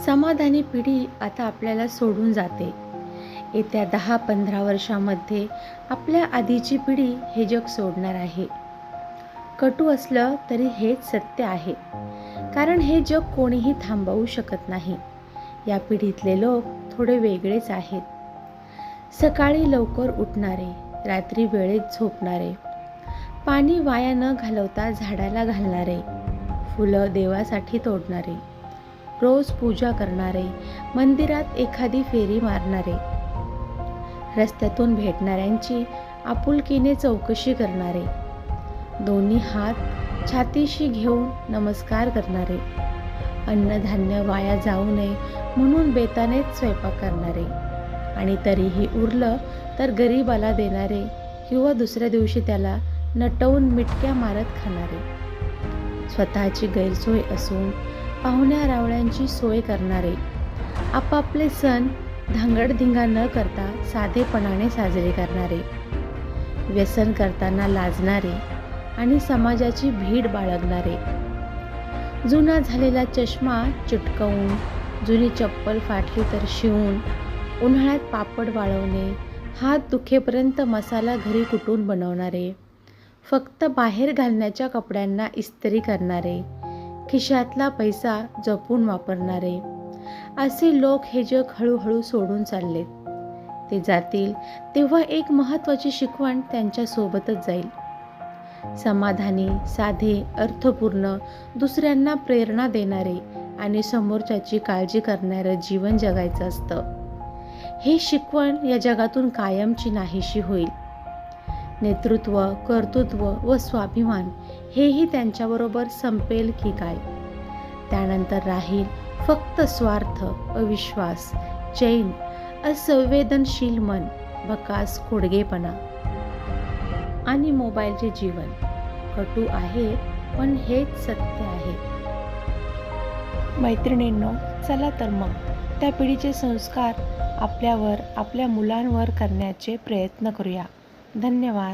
समाधानी पिढी आता आपल्याला सोडून जाते. येत्या 10-15 वर्षामध्ये आपल्या आधीची पिढी हे जग सोडणार आहे. कटू असलं तरी हेच सत्य आहे, कारण हे जग कोणीही थांबवू शकत नाही. या पिढीतले लोक थोडे वेगळेच आहेत. सकाळी लवकर उठणारे, रात्री वेळेत झोपणारे, पाणी वाया न घालवता झाडाला घालणारे, फुलं देवासाठी तोडणारे, रोज पूजा करणारे, मंदिरात एखादी फेरी मारणारे, रस्त्यातून भेटणाऱ्यांची आपुलकीने चौकशी करणारे, दोन्ही हात छातीशी घेऊन नमस्कार करणारे, अन्नधान्य वाया जाऊ नये म्हणून बेतानेच स्वयंपाक करणारे आणि तरीही उरलं तर गरिबाला देणारे किंवा दुसऱ्या दिवशी त्याला नटवून मिटक्या मारत खाणारे, स्वतःची गैरसोय असून पाहुण्या रावळ्यांची सोय करणारे, आपापले सण धांगडधिंगा न करता साधेपणाने साजरे करणारे, व्यसन करताना लाजणारे आणि समाजाची भीड बाळगणारे, जुना झालेला चष्मा चिटकवून, जुनी चप्पल फाटली तर शिवून, उन्हाळ्यात पापड वाळवणे, हात दुखेपर्यंत मसाला घरी कुटून बनवणारे, फक्त बाहेर घालण्याच्या कपड्यांना इस्त्री करणारे, खिशातला पैसा जपून वापरणारे, असे लोक हे जग हळूहळू सोडून चाललेत. ते जातील तेव्हा एक महत्त्वाची शिकवण त्यांच्यासोबतच जाईल. समाधानी, साधे, अर्थपूर्ण, दुसऱ्यांना प्रेरणा देणारे आणि समोरच्याची काळजी करणारं जीवन जगायचं असतं. हे शिकवण या जगातून कायमची नाहीशी होईल. नेतृत्व, कर्तृत्व व स्वाभिमान हेही त्यांच्याबरोबर संपेल की काय? त्यानंतर राहील फक्त स्वार्थ, अविश्वास, चैन, असंवेदनशील मन, भकास खोडगेपणा आणि मोबाईलचे जीवन. कटू आहे, पण हेच सत्य आहे. मैत्रिणींनो, चला तर मग त्या पिढीचे संस्कार आपल्यावर, आपल्या मुलांवर करण्याचे प्रयत्न करूया. धन्यवाद.